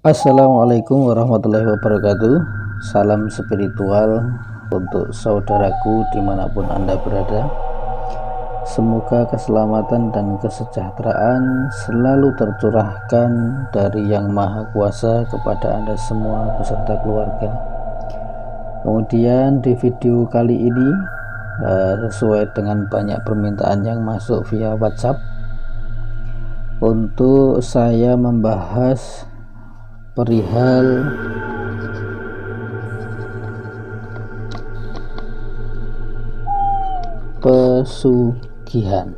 Assalamualaikum warahmatullahi wabarakatuh. Salam spiritual untuk saudaraku dimanapun Anda berada. Semoga keselamatan dan kesejahteraan selalu tercurahkan dari Yang Maha Kuasa kepada Anda semua beserta keluarga. Kemudian di video kali ini sesuai dengan banyak permintaan yang masuk via WhatsApp, untuk saya membahas perihal pesugihan.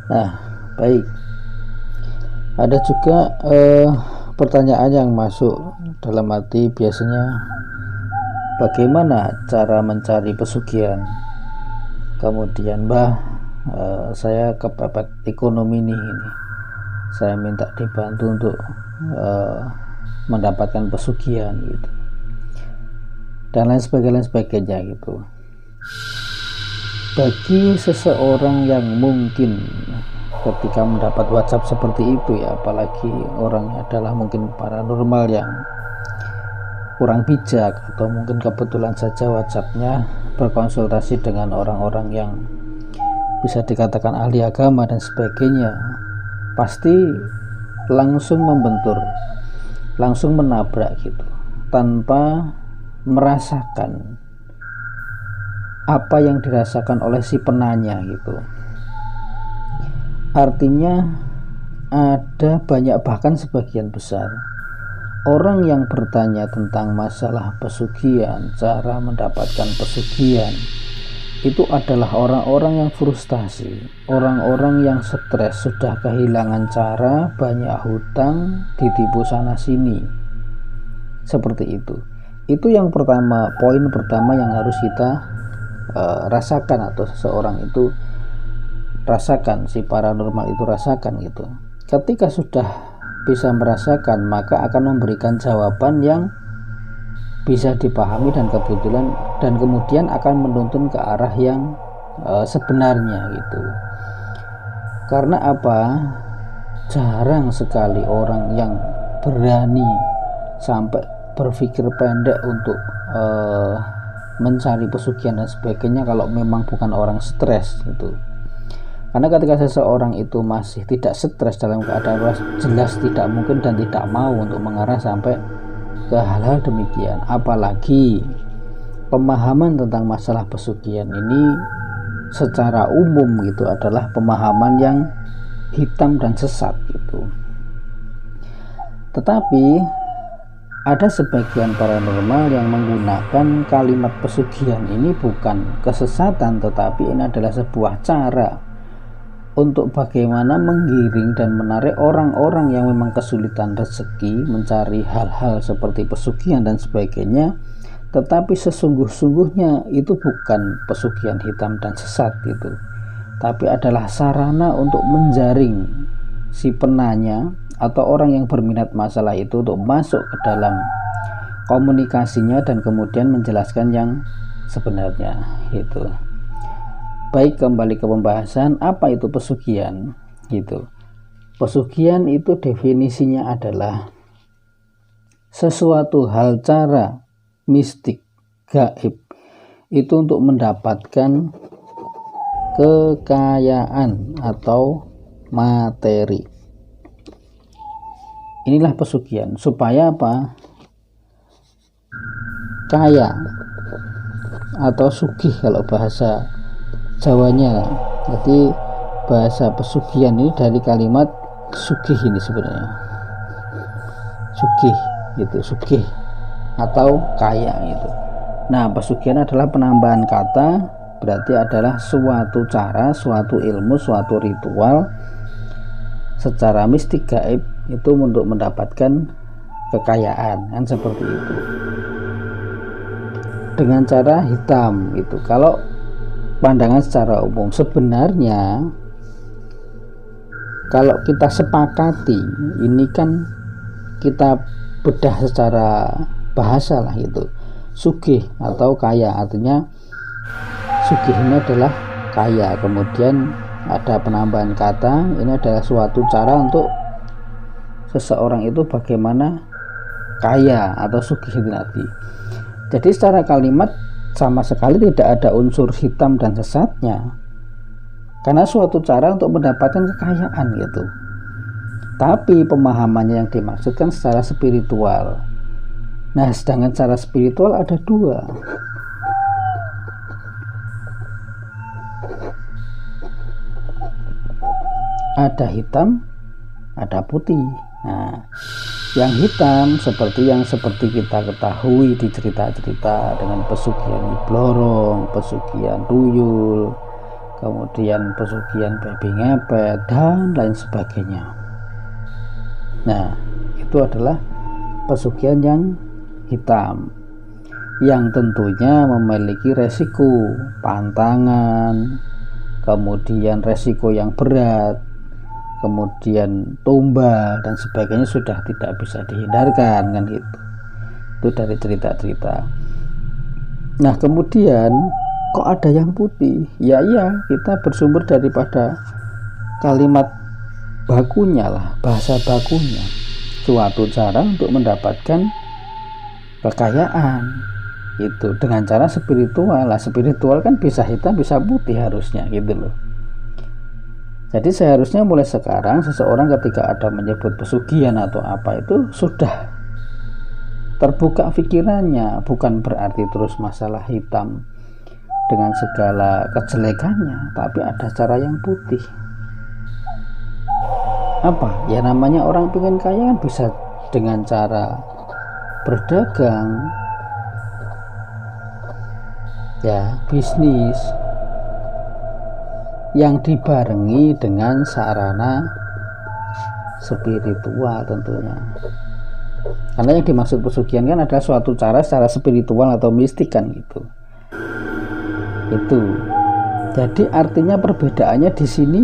Nah, baik. Ada juga pertanyaan yang masuk dalam hati biasanya, bagaimana cara mencari pesugihan? Kemudian, saya kepepet ekonomi ini. Saya minta dibantu untuk mendapatkan pesugihan gitu. Dan lain sebagainya gitu. Bagi seseorang yang mungkin ketika mendapat WhatsApp seperti itu ya, apalagi orangnya adalah mungkin paranormal yang kurang bijak, atau mungkin kebetulan saja WhatsAppnya berkonsultasi dengan orang-orang yang bisa dikatakan ahli agama dan sebagainya, pasti langsung membentur, langsung menabrak gitu, tanpa merasakan apa yang dirasakan oleh si penanya gitu. Artinya ada banyak, bahkan sebagian besar orang yang bertanya tentang masalah pesugihan, cara mendapatkan pesugihan, itu adalah orang-orang yang frustasi, orang-orang yang stres, sudah kehilangan cara, banyak hutang, ditipu sana sini, seperti itu. Itu yang pertama, poin pertama yang harus kita rasakan, atau seseorang itu rasakan, si paranormal itu rasakan gitu. Ketika sudah bisa merasakan, maka akan memberikan jawaban yang bisa dipahami dan kemudian akan menuntun ke arah yang sebenarnya gitu. Karena apa? Jarang sekali orang yang berani sampai berpikir pendek untuk mencari pesugihan dan sebagainya kalau memang bukan orang stres gitu. Karena ketika seseorang itu masih tidak stres, dalam keadaan jelas tidak mungkin dan tidak mau untuk mengarah sampai ke hal-hal demikian. Apalagi pemahaman tentang masalah pesugihan ini secara umum gitu adalah pemahaman yang hitam dan sesat gitu. Tetapi ada sebagian paranormal yang menggunakan kalimat pesugihan ini bukan kesesatan, tetapi ini adalah sebuah cara untuk bagaimana menggiring dan menarik orang-orang yang memang kesulitan rezeki mencari hal-hal seperti pesugihan dan sebagainya, tetapi sesungguh-sungguhnya itu bukan pesugihan hitam dan sesat gitu, tapi adalah sarana untuk menjaring si penanya atau orang yang berminat masalah itu untuk masuk ke dalam komunikasinya dan kemudian menjelaskan yang sebenarnya gitu. Baik, kembali ke pembahasan, apa itu pesugihan gitu. Pesugihan itu definisinya adalah sesuatu hal, cara mistik, gaib itu untuk mendapatkan kekayaan atau materi. Inilah pesugihan, supaya apa? Kaya atau sugih kalau bahasa Jawanya. Jadi bahasa pesugihan ini dari kalimat sugih ini sebenarnya. Sugih gitu, sugih atau kaya gitu. Nah, pesugihan adalah penambahan kata, berarti adalah suatu cara, suatu ilmu, suatu ritual secara mistik gaib itu untuk mendapatkan kekayaan, kan seperti itu, dengan cara hitam itu. Kalau pandangan secara umum. Sebenarnya kalau kita sepakati, ini kan kita bedah secara bahasa lah gitu. Sugih atau kaya, artinya sugih ini adalah kaya, kemudian ada penambahan kata, ini adalah suatu cara untuk seseorang itu bagaimana kaya atau sugih itu tadi. Jadi secara kalimat sama sekali tidak ada unsur hitam dan sesatnya, karena suatu cara untuk mendapatkan kekayaan gitu. Tapi pemahamannya yang dimaksudkan secara spiritual. Nah, sedangkan cara spiritual ada dua. Ada hitam, ada putih. Nah, yang hitam seperti kita ketahui di cerita-cerita dengan pesugihan Nyi Blorong, pesugihan Tuyul, kemudian pesugihan babi ngepet dan lain sebagainya. Nah, itu adalah pesugihan yang hitam, yang tentunya memiliki resiko pantangan, kemudian resiko yang berat, kemudian tumbal dan sebagainya, sudah tidak bisa dihindarkan kan gitu. Itu dari cerita-cerita. Nah, kemudian kok ada yang putih? Ya iya, kita bersumber daripada kalimat bakunya lah, bahasa bakunya, suatu cara untuk mendapatkan kekayaan itu dengan cara spiritual lah. Spiritual kan bisa hitam bisa putih harusnya gitu loh. Jadi seharusnya mulai sekarang seseorang ketika ada menyebut pesugihan atau apa itu sudah terbuka pikirannya, bukan berarti terus masalah hitam dengan segala kejelekannya, tapi ada cara yang putih. Apa? Ya namanya orang pengen kaya kan bisa dengan cara berdagang, ya bisnis yang dibarengi dengan sarana spiritual tentunya. Karena yang dimaksud pesugihan kan adalah suatu cara secara spiritual atau mistik kan gitu. Itu. Jadi artinya perbedaannya di sini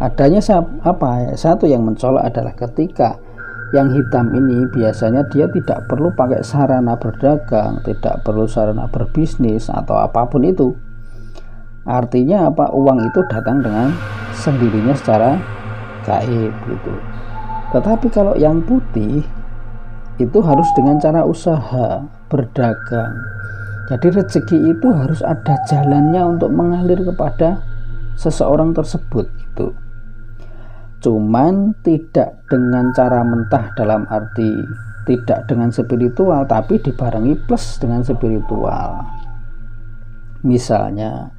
adanya apa? Satu yang mencolok adalah ketika yang hitam ini biasanya dia tidak perlu pakai sarana berdagang, tidak perlu sarana berbisnis atau apapun itu. Artinya apa? Uang itu datang dengan sendirinya secara gaib gitu. Tetapi kalau yang putih itu harus dengan cara usaha, berdagang. Jadi rezeki itu harus ada jalannya untuk mengalir kepada seseorang tersebut gitu. Cuman tidak dengan cara mentah, dalam arti tidak dengan spiritual, tapi dibarengi plus dengan spiritual. Misalnya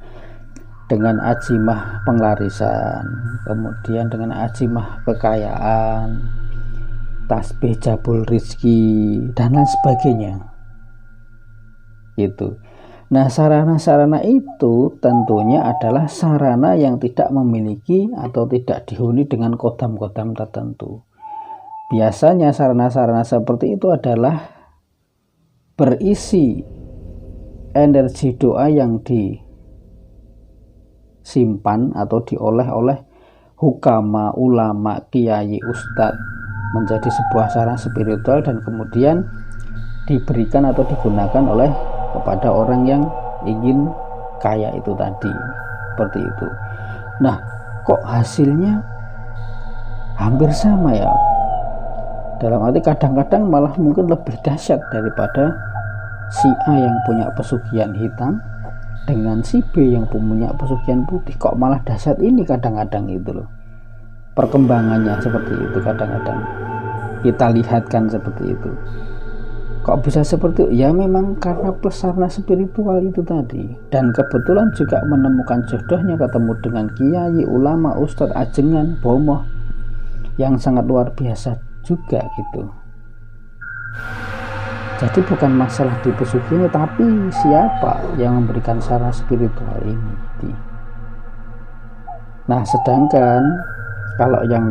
dengan ajimah penglarisan, kemudian dengan ajimah kekayaan, tasbih jabul rizki dan lain sebagainya gitu. Nah, sarana-sarana itu tentunya adalah sarana yang tidak memiliki atau tidak dihuni dengan kodam-kodam tertentu. Biasanya sarana-sarana seperti itu adalah berisi energi doa yang disimpan atau diolah oleh hukama, ulama, kiai, ustadz menjadi sebuah sarana spiritual dan kemudian diberikan atau digunakan oleh kepada orang yang ingin kaya itu tadi, seperti itu. Nah, kok hasilnya hampir sama ya? Dalam arti kadang-kadang malah mungkin lebih dahsyat daripada si A yang punya pesugihan hitam dengan si B yang punya pesugihan putih. Kok malah dahsyat ini kadang-kadang itu loh. Perkembangannya seperti itu kadang-kadang kita lihatkan seperti itu. Kok bisa seperti itu? Ya memang karena plus sarana spiritual itu tadi. Dan kebetulan juga menemukan jodohnya, ketemu dengan kiai, ulama, ustadz, ajengan, bomoh yang sangat luar biasa juga gitu. Jadi bukan masalah di pesugihan, tapi siapa yang memberikan sarana spiritual ini. Nah, sedangkan kalau yang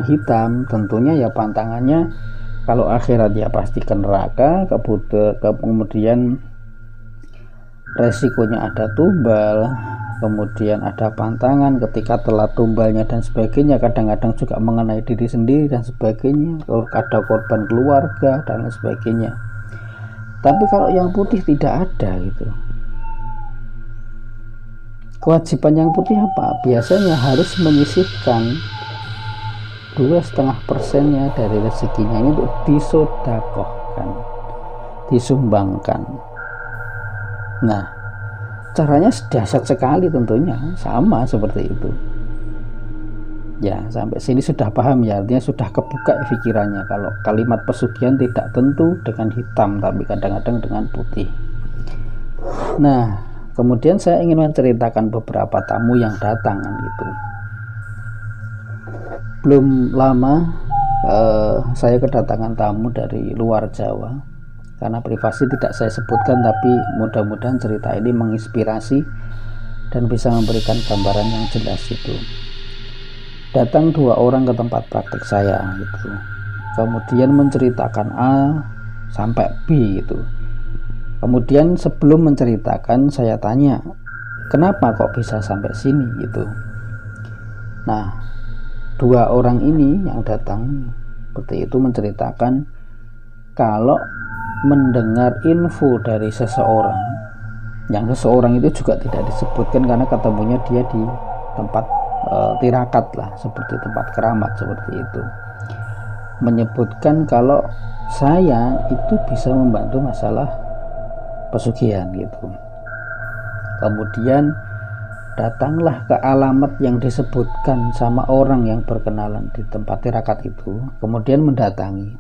hitam tentunya ya pantangannya kalau akhirat ya pasti ke neraka, kemudian resikonya ada tumbal, kemudian ada pantangan ketika telat tumbalnya dan sebagainya, kadang-kadang juga mengenai diri sendiri dan sebagainya, ada korban keluarga dan lain sebagainya. Tapi kalau yang putih tidak ada gitu. Kewajiban yang putih apa? Biasanya harus menyisihkan 2,5% dari rezekinya ini untuk disodakohkan, disumbangkan. Nah, caranya dahsyat sekali tentunya, sama seperti itu. Ya, sampai sini sudah paham ya, artinya sudah kebuka pikirannya kalau kalimat pesugihan tidak tentu dengan hitam, tapi kadang-kadang dengan putih. Nah, kemudian saya ingin menceritakan beberapa tamu yang datang gitu. Belum lama saya kedatangan tamu dari luar Jawa. Karena privasi tidak saya sebutkan, tapi mudah-mudahan cerita ini menginspirasi dan bisa memberikan gambaran yang jelas itu. Datang 2 orang ke tempat praktek saya gitu. Kemudian menceritakan A sampai B gitu. Kemudian sebelum menceritakan saya tanya, kenapa kok bisa sampai sini gitu. Nah, 2 orang ini yang datang seperti itu menceritakan kalau mendengar info dari seseorang, yang seseorang itu juga tidak disebutkan karena ketemunya dia di tempat tirakat lah, seperti tempat keramat seperti itu, menyebutkan kalau saya itu bisa membantu masalah pesugihan gitu. Kemudian datanglah ke alamat yang disebutkan sama orang yang berkenalan di tempat tirakat itu, kemudian mendatangi.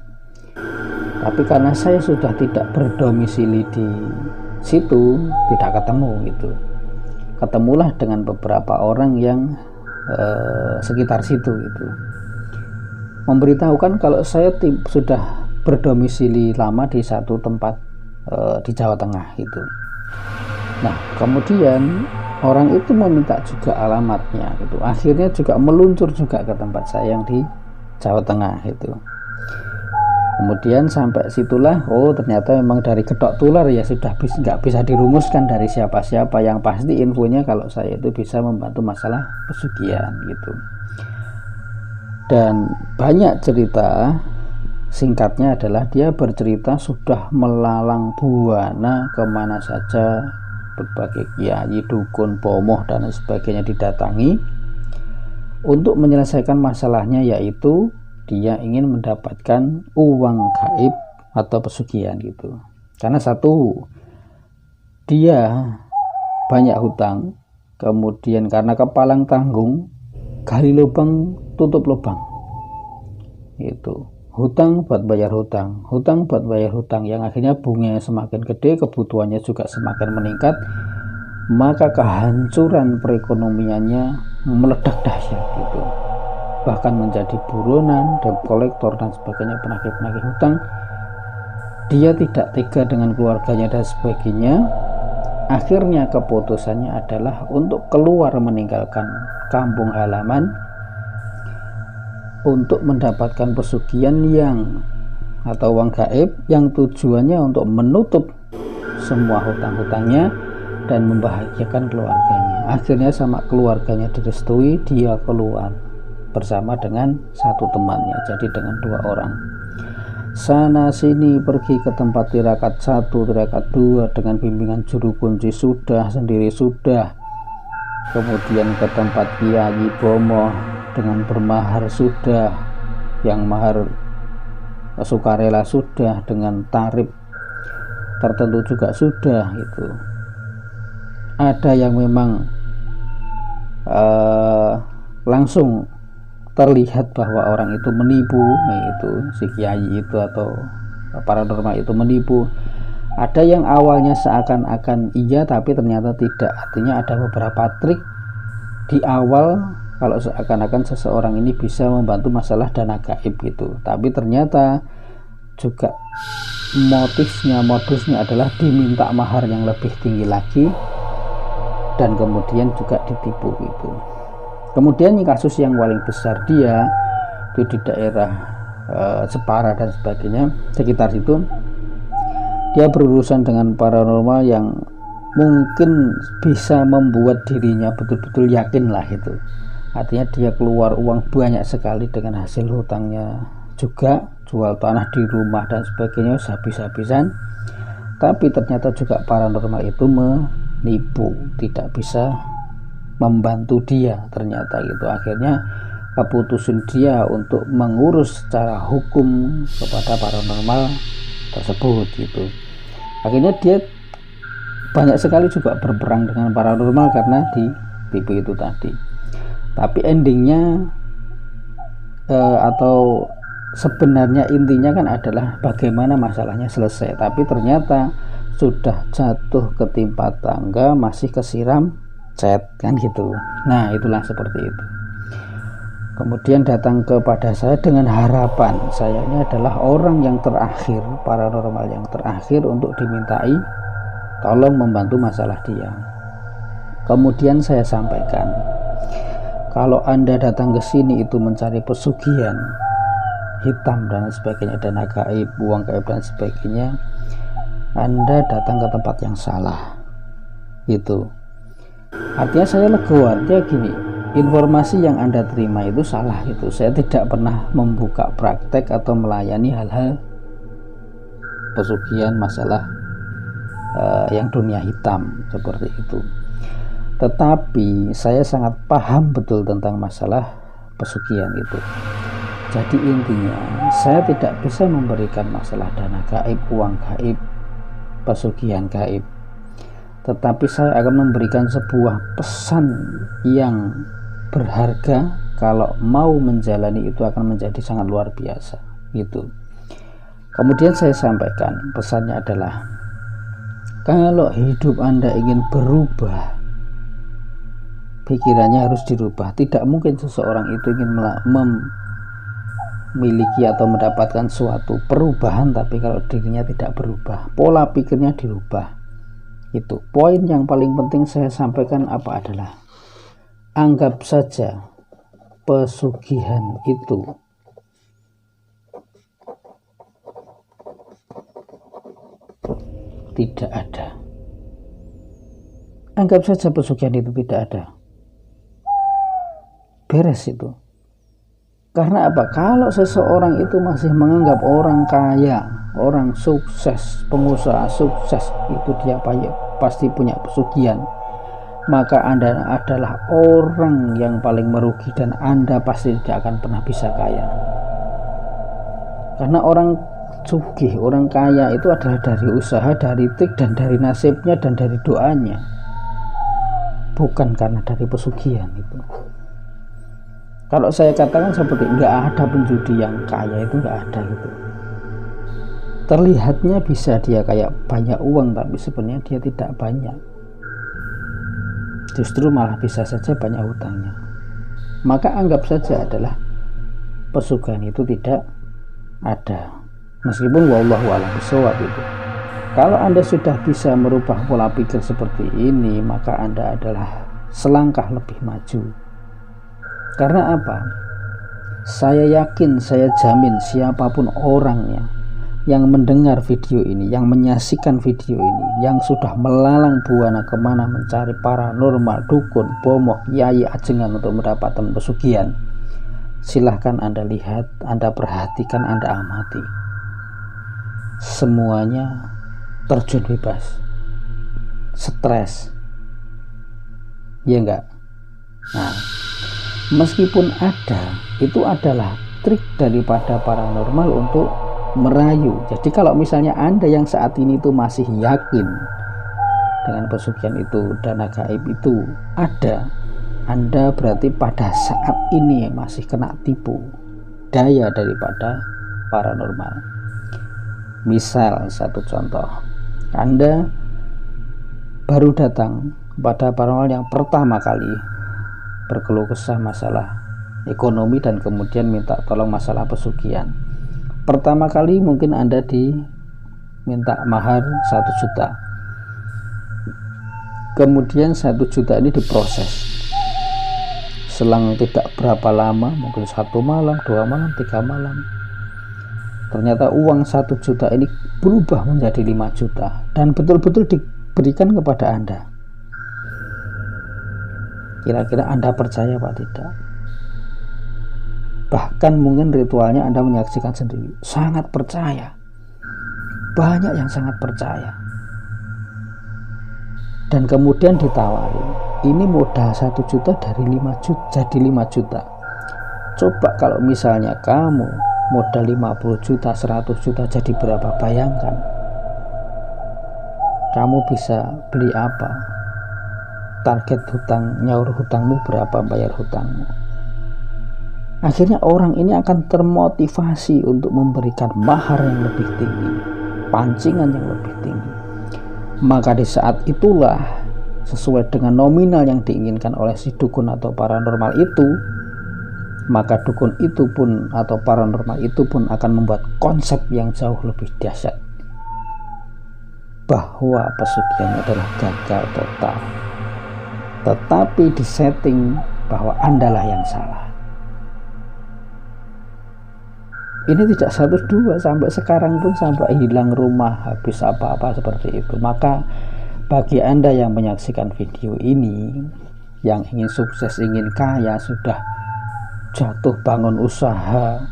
Tapi karena saya sudah tidak berdomisili di situ, tidak ketemu gitu. Ketemulah dengan beberapa orang yang sekitar situ gitu. Memberitahukan kalau saya sudah berdomisili lama di satu tempat di Jawa Tengah itu. Nah, kemudian orang itu meminta juga alamatnya gitu. Akhirnya juga meluncur juga ke tempat saya yang di Jawa Tengah itu. Kemudian sampai situlah, oh ternyata memang dari kedok tular ya, sudah nggak bisa dirumuskan dari siapa-siapa. Yang pasti infonya kalau saya itu bisa membantu masalah pesugihan gitu. Dan banyak cerita, singkatnya adalah dia bercerita sudah melalang buana kemana saja, berbagai kiai, dukun, pomoh dan sebagainya didatangi untuk menyelesaikan masalahnya, yaitu dia ingin mendapatkan uang gaib atau pesugihan gitu. Karena satu, dia banyak hutang, kemudian karena kepalang tanggung, gali lubang tutup lubang itu. Hutang buat bayar hutang, hutang buat bayar hutang, yang akhirnya bunganya semakin gede, kebutuhannya juga semakin meningkat, maka kehancuran perekonomiannya meledak dahsyat gitu. Bahkan menjadi buronan, debt kolektor dan sebagainya, penagih-penagih hutang. Dia tidak tega dengan keluarganya dan sebagainya. Akhirnya keputusannya adalah untuk keluar meninggalkan kampung halaman untuk mendapatkan pesugihan yang atau uang gaib yang tujuannya untuk menutup semua hutang-hutangnya dan membahagiakan keluarganya. Akhirnya sama keluarganya direstui, dia keluar bersama dengan satu temannya, jadi dengan 2 orang. Sana sini pergi ke tempat tirakat 1, tirakat 2 dengan bimbingan juru kunci sudah, sendiri sudah. Kemudian ke tempat kiai bomoh dengan bermahar sudah, yang mahar sukarela sudah, dengan tarif tertentu juga sudah itu. Ada yang memang langsung terlihat bahwa orang itu menipu, yaitu si kiai itu atau paranormal itu menipu. Ada yang awalnya seakan-akan iya tapi ternyata tidak, artinya ada beberapa trik di awal kalau seakan-akan seseorang ini bisa membantu masalah dana gaib gitu, tapi ternyata juga modusnya adalah diminta mahar yang lebih tinggi lagi dan kemudian juga ditipu gitu. Kemudian kasus yang paling besar dia itu di daerah Jepara dan sebagainya, sekitar situ. Dia berurusan dengan paranormal yang mungkin bisa membuat dirinya betul-betul yakin lah itu. Artinya dia keluar uang banyak sekali dengan hasil hutangnya juga, jual tanah di rumah dan sebagainya habis-habisan, tapi ternyata juga paranormal itu menipu, tidak bisa membantu dia ternyata gitu. Akhirnya keputusan dia untuk mengurus secara hukum kepada paranormal tersebut gitu. Akhirnya dia banyak sekali juga berperang dengan paranormal karena ditipu itu tadi. Tapi endingnya atau sebenarnya intinya kan adalah bagaimana masalahnya selesai, tapi ternyata sudah jatuh ketimpa tangga masih kesiram cat kan gitu. Nah itulah seperti itu. Kemudian datang kepada saya dengan harapan saya ini adalah orang yang terakhir, paranormal yang terakhir untuk dimintai tolong membantu masalah dia. Kemudian saya sampaikan, kalau Anda datang ke sini itu mencari pesugihan hitam dan sebagainya, dana gaib, uang gaib dan sebagainya, Anda datang ke tempat yang salah. Itu artinya saya legowo, artinya gini, informasi yang Anda terima itu salah itu. Saya tidak pernah membuka praktek atau melayani hal-hal pesugihan masalah yang dunia hitam seperti itu. Tetapi saya sangat paham betul tentang masalah pesugihan itu. Jadi intinya saya tidak bisa memberikan masalah dana gaib, uang gaib, pesugihan gaib, tetapi saya akan memberikan sebuah pesan yang berharga. Kalau mau menjalani itu akan menjadi sangat luar biasa gitu. Kemudian saya sampaikan pesannya adalah, kalau hidup Anda ingin berubah, pikirannya harus dirubah. Tidak mungkin seseorang itu ingin memiliki atau mendapatkan suatu perubahan tapi kalau dirinya tidak berubah, pola pikirnya dirubah. Itu poin yang paling penting saya sampaikan apa adalah, anggap saja pesugihan itu tidak ada. Anggap saja pesugihan itu tidak ada. Beres itu. Karena apa? Kalau seseorang itu masih menganggap orang kaya, orang sukses, pengusaha sukses itu dia pasti punya pesugihan, maka Anda adalah orang yang paling merugi dan Anda pasti tidak akan pernah bisa kaya. Karena orang sugih, orang kaya itu adalah dari usaha, dari trik, dan dari nasibnya dan dari doanya, bukan karena dari pesugihan itu. Kalau saya katakan seperti nggak ada penjudi yang kaya itu nggak ada gitu. Terlihatnya bisa dia kayak banyak uang tapi sebenarnya dia tidak banyak. Justru malah bisa saja banyak hutangnya. Maka anggap saja adalah pesugihan itu tidak ada. Meskipun wallahu a'lam bishawab itu. Kalau Anda sudah bisa merubah pola pikir seperti ini, maka Anda adalah selangkah lebih maju. Karena apa? Saya yakin, saya jamin siapapun orangnya yang mendengar video ini, yang menyaksikan video ini, yang sudah melalang buana kemana mencari paranormal, dukun, bomoh, yai, ajengan untuk mendapatkan pesugihan, silahkan Anda lihat, Anda perhatikan, Anda amati. Semuanya terjun bebas, stres, ya enggak? Nah, meskipun ada, itu adalah trik daripada paranormal untuk merayu. Jadi kalau misalnya Anda yang saat ini itu masih yakin dengan pesugihan itu, dana gaib itu ada, Anda berarti pada saat ini masih kena tipu daya daripada paranormal. Misal satu contoh, Anda baru datang pada paranormal yang pertama kali berkeluh kesah masalah ekonomi dan kemudian minta tolong masalah pesugihan. Pertama kali mungkin Anda diminta mahar 1 juta. Kemudian 1 juta ini diproses. Selang tidak berapa lama, mungkin 1 malam, 2 malam, 3 malam, ternyata uang 1 juta ini berubah menjadi 5 juta dan betul-betul berikan kepada Anda. Kira-kira Anda percaya apa tidak? Bahkan mungkin ritualnya Anda menyaksikan sendiri, sangat percaya. Banyak yang sangat percaya. Dan kemudian ditawari, ini modal 1 juta dari 5 juta jadi 5 juta. Coba kalau misalnya kamu modal 50 juta, 100 juta jadi berapa? Bayangkan. Kamu bisa beli apa? Target hutang, nyaur hutangmu berapa, bayar hutangmu. Akhirnya orang ini akan termotivasi untuk memberikan mahar yang lebih tinggi, pancingan yang lebih tinggi. Maka di saat itulah, sesuai dengan nominal yang diinginkan oleh si dukun atau paranormal itu, maka dukun itu pun atau paranormal itu pun akan membuat konsep yang jauh lebih dahsyat, bahwa pesugihan adalah gagal total, tetapi disetting bahwa Andalah yang salah. Ini tidak 1-2, sampai sekarang pun, sampai hilang rumah, habis apa-apa seperti itu. Maka bagi Anda yang menyaksikan video ini, yang ingin sukses, ingin kaya, sudah jatuh bangun usaha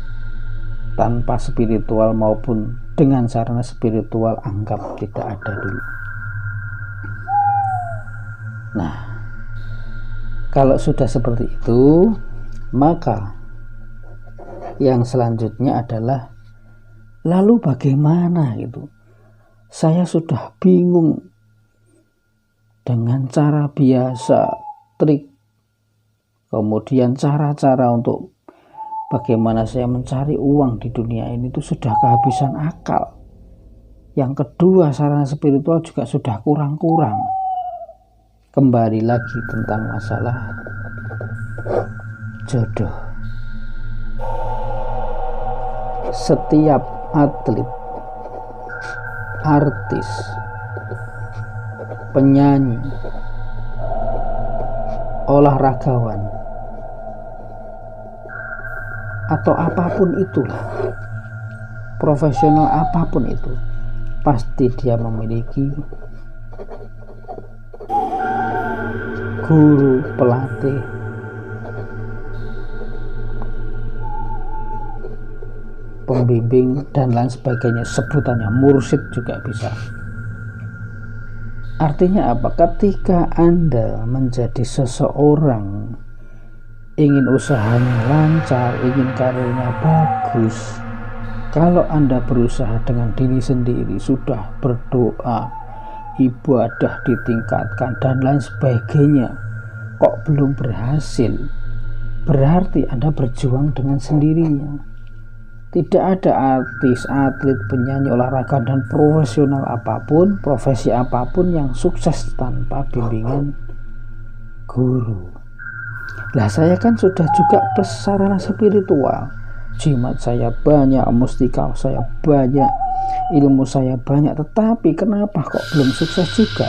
tanpa spiritual maupun dengan sarana spiritual, anggap tidak ada dulu. Nah, kalau sudah seperti itu, maka yang selanjutnya adalah, lalu bagaimana itu? Saya sudah bingung dengan cara biasa, trik, kemudian cara-cara untuk bagaimana saya mencari uang di dunia ini itu sudah kehabisan akal. Yang kedua, sarana spiritual juga sudah kurang-kurang. Kembali lagi tentang masalah jodoh. Setiap atlet, artis, penyanyi, olahragawan, atau apapun itulah, profesional apapun itu, pasti dia memiliki guru, pelatih, pembimbing, dan lain sebagainya. Sebutannya mursyid juga bisa. Artinya apa? Ketika Anda menjadi seseorang, ingin usahanya lancar, ingin karirnya bagus, kalau Anda berusaha dengan diri sendiri, sudah berdoa, ibadah ditingkatkan, dan lain sebagainya, kok belum berhasil, berarti Anda berjuang dengan sendirinya. Tidak ada artis, atlet, penyanyi, olahraga, dan profesional apapun, profesi apapun yang sukses tanpa bimbingan guru. Lah, saya kan sudah juga bersarana spiritual, jimat saya banyak, mustika saya banyak, ilmu saya banyak, tetapi kenapa kok belum sukses juga?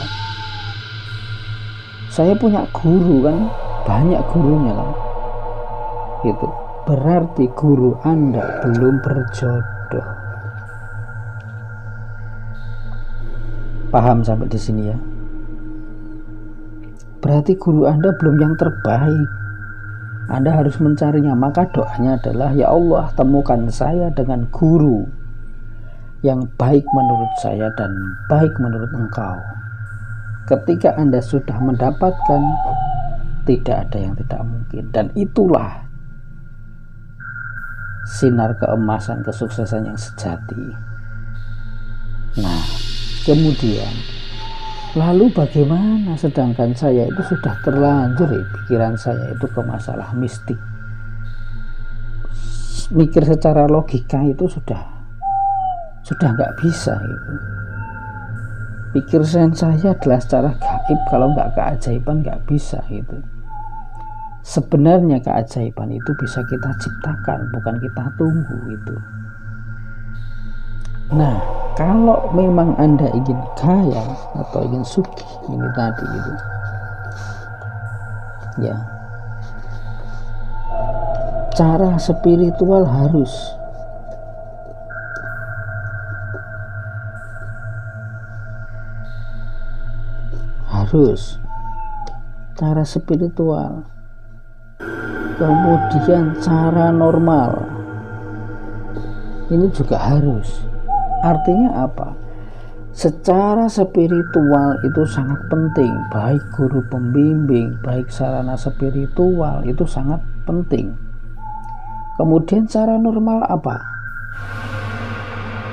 Saya punya guru kan, banyak gurunya kan, gitu. Berarti guru Anda belum berjodoh. Paham sampai di sini ya? Berarti guru Anda belum yang terbaik. Anda harus mencarinya. Maka doanya adalah, ya Allah, temukan saya dengan guru yang baik menurut saya dan baik menurut Engkau. Ketika Anda sudah mendapatkan, tidak ada yang tidak mungkin. Dan itulah sinar keemasan kesuksesan yang sejati. Nah, kemudian lalu bagaimana, sedangkan saya itu sudah terlanjur pikiran saya itu ke masalah mistik, mikir secara logika itu sudah nggak bisa gitu. Pikir saya adalah secara gaib, kalau nggak keajaiban nggak bisa gitu. Sebenarnya keajaiban itu bisa kita ciptakan, bukan kita tunggu itu. Nah, kalau memang Anda ingin kaya atau ingin sugih, ini tadi itu, ya, cara spiritual harus harus, cara spiritual, kemudian cara normal ini juga harus. Artinya apa? Secara spiritual itu sangat penting, baik guru pembimbing, baik sarana spiritual itu sangat penting. Kemudian cara normal apa?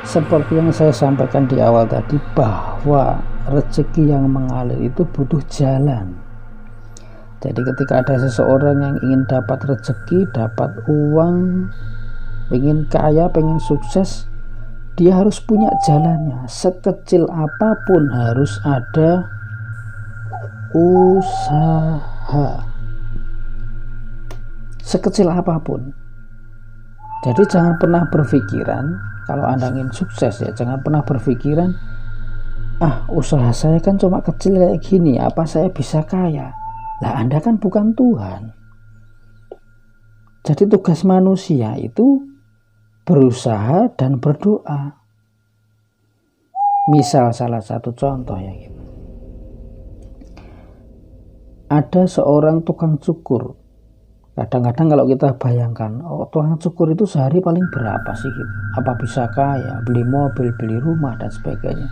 Seperti yang saya sampaikan di awal tadi, bahwa rezeki yang mengalir itu butuh jalan. Jadi ketika ada seseorang yang ingin dapat rezeki, dapat uang, pengen kaya, pengen sukses, dia harus punya jalannya. Sekecil apapun harus ada usaha, sekecil apapun. Jadi jangan pernah berpikiran, kalau Anda ingin sukses ya, jangan pernah berpikiran, usaha saya kan cuma kecil kayak gini, apa saya bisa kaya? Lah Anda kan bukan Tuhan. Jadi tugas manusia itu berusaha dan berdoa. Misal salah satu contoh ya gitu. Ada seorang tukang cukur. Kadang-kadang kalau kita bayangkan, tukang cukur itu sehari paling berapa sih gitu? Apa bisa kaya, beli mobil, beli rumah dan sebagainya.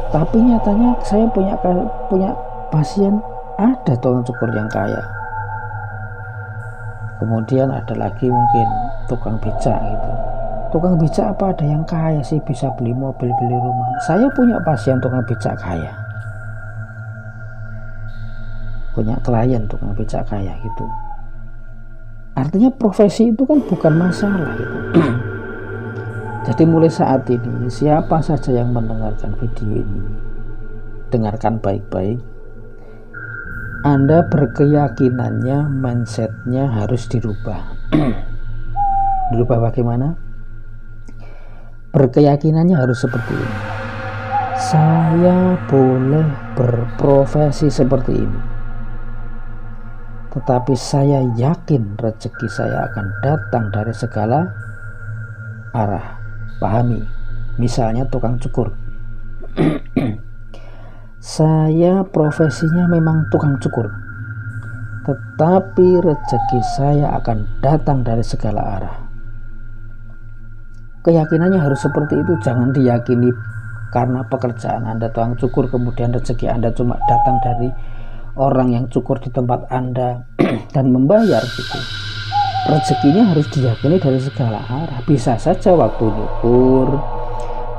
Tapi nyatanya saya punya pasien, ada tukang cukur yang kaya. Kemudian ada lagi mungkin tukang becak gitu. Tukang becak apa ada yang kaya sih bisa beli mobil, beli rumah? Saya punya pasien tukang becak kaya. Punya klien tukang becak kaya gitu. Artinya profesi itu kan bukan masalah gitu. Jadi mulai saat ini, siapa saja yang mendengarkan video ini, dengarkan baik-baik. Anda berkeyakinannya, mindsetnya harus dirubah. Dirubah bagaimana? Berkeyakinannya harus seperti ini. Saya boleh berprofesi seperti ini, tetapi saya yakin rezeki saya akan datang dari segala arah. Pahami? Misalnya tukang cukur. Saya profesinya memang tukang cukur, tetapi rezeki saya akan datang dari segala arah. Keyakinannya harus seperti itu. Jangan diyakini karena pekerjaan Anda tukang cukur kemudian rezeki Anda cuma datang dari orang yang cukur di tempat Anda dan membayar gitu. Rezekinya harus diyakini dari segala arah. Bisa saja waktu nyukur,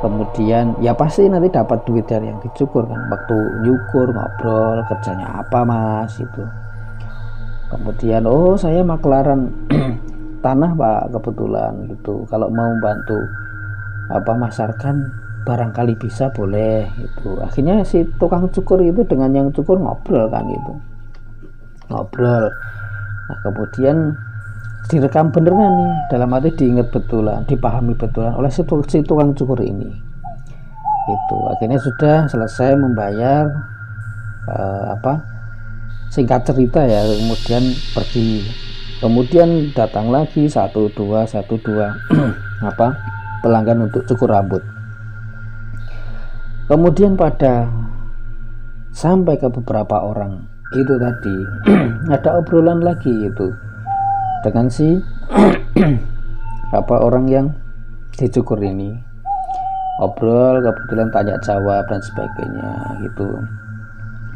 kemudian ya pasti nanti dapat duit dari yang dicukur kan. Waktu nyukur ngobrol, kerjanya apa mas itu. Kemudian saya maklaran tanah pak kebetulan gitu. Kalau mau bantu masarkan barangkali bisa boleh itu. Akhirnya si tukang cukur itu dengan yang cukur ngobrol kan gitu. Ngobrol. Nah kemudian direkam beneran nih, dalam arti diingat betulan, dipahami betulan oleh si tukang cukur ini. Itu akhirnya sudah selesai membayar singkat cerita ya, kemudian pergi. Kemudian datang lagi satu dua pelanggan untuk cukur rambut. Kemudian pada sampai ke beberapa orang itu tadi ada obrolan lagi itu dengan si orang yang dicukur ini. Obrol, kebetulan tanya jawab dan sebagainya gitu.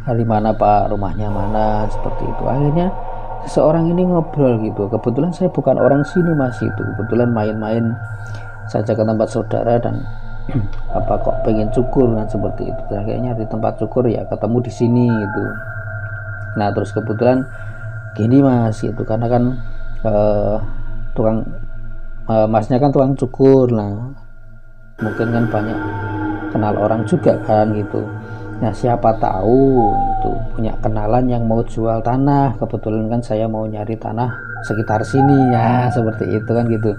Hari mana pak, rumahnya mana, seperti itu. Akhirnya seseorang ini ngobrol gitu. Kebetulan saya bukan orang sini mas itu. Kebetulan main-main saja ke tempat saudara dan kok pengen cukur kan seperti itu. Kayaknya di tempat cukur ya ketemu di sini gitu. Nah terus kebetulan gini mas gitu, karena kan masnya kan tukang cukur, nah mungkin kan banyak kenal orang juga kan gitu. Nah siapa tahu itu punya kenalan yang mau jual tanah, kebetulan kan saya mau nyari tanah sekitar sini ya, seperti itu kan gitu.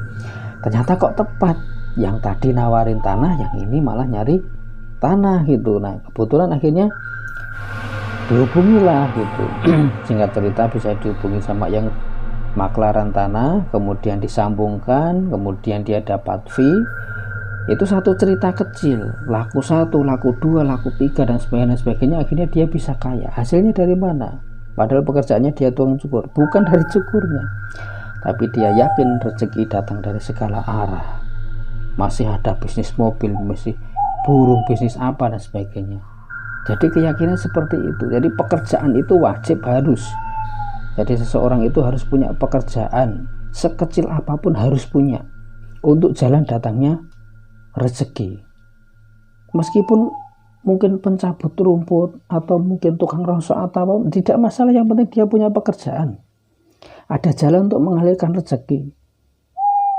Ternyata kok tepat, yang tadi nawarin tanah, yang ini malah nyari tanah gitu. Nah kebetulan akhirnya dihubungilah gitu. Singkat cerita bisa dihubungi sama yang maklaran tanah, kemudian disambungkan, kemudian dia dapat fee, Itu satu cerita kecil, laku 1, laku 2, laku 3 dan sebagainya, akhirnya dia bisa kaya. Hasilnya dari mana? Padahal pekerjaannya dia tukang cukur, bukan dari cukurnya, tapi dia yakin rezeki datang dari segala arah. Masih ada bisnis mobil, masih burung, bisnis apa dan sebagainya. Jadi keyakinan seperti itu. Jadi pekerjaan itu wajib, harus. Jadi seseorang itu harus punya pekerjaan, sekecil apapun harus punya, untuk jalan datangnya rezeki. Meskipun mungkin pencabut rumput atau mungkin tukang rosok atau apa, tidak masalah, yang penting dia punya pekerjaan, ada jalan untuk mengalirkan rezeki.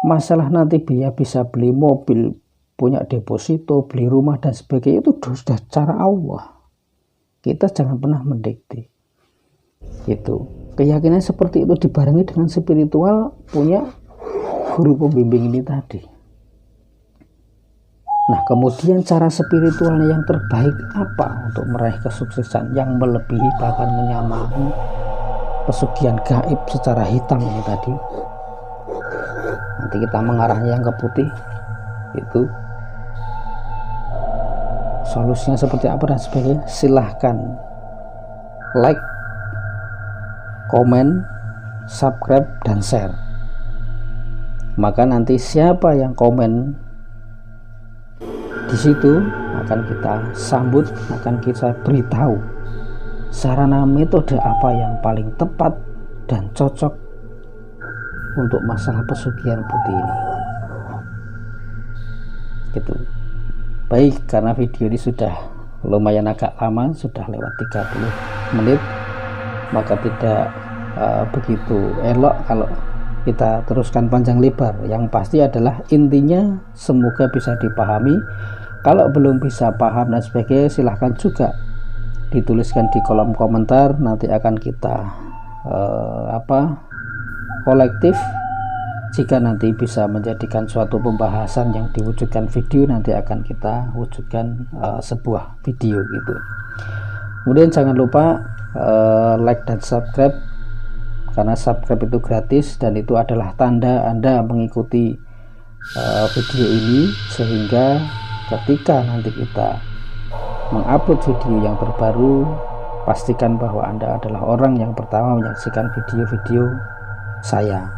Masalah nanti dia bisa beli mobil, punya deposito, beli rumah dan sebagainya, itu sudah cara Allah. Kita jangan pernah mendikte. Itu keyakinan seperti itu dibarengi dengan spiritual, punya guru pembimbing ini tadi. Nah, kemudian cara spiritualnya yang terbaik apa untuk meraih kesuksesan yang melebihi bahkan menyamai pesugihan gaib secara hitam ini tadi? Nanti kita mengarahnya yang ke putih. Itu solusinya seperti apa dan sebagainya, silahkan like, komen, subscribe, dan share. Maka nanti siapa yang komen di situ akan kita sambut, akan kita beritahu sarana metode apa yang paling tepat dan cocok untuk masalah pesugihan putih ini. Gitu. Baik, karena video ini sudah lumayan agak lama, sudah lewat 30 menit, maka tidak begitu elok kalau kita teruskan panjang lebar. Yang pasti adalah intinya semoga bisa dipahami. Kalau belum bisa paham dan sebagainya, silahkan juga dituliskan di kolom komentar. Nanti akan kita kolektif. Jika nanti bisa menjadikan suatu pembahasan yang diwujudkan video, nanti akan kita wujudkan sebuah video gitu. Kemudian jangan lupa like dan subscribe, karena subscribe itu gratis dan itu adalah tanda Anda mengikuti video ini, sehingga ketika nanti kita mengupload video yang terbaru, pastikan bahwa Anda adalah orang yang pertama menyaksikan video-video saya.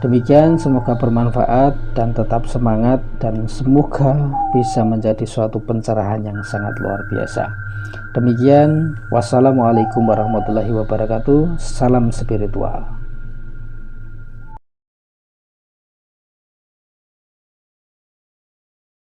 Demikian, semoga bermanfaat dan tetap semangat, dan semoga bisa menjadi suatu pencerahan yang sangat luar biasa. Demikian, wassalamualaikum warahmatullahi wabarakatuh. Salam spiritual.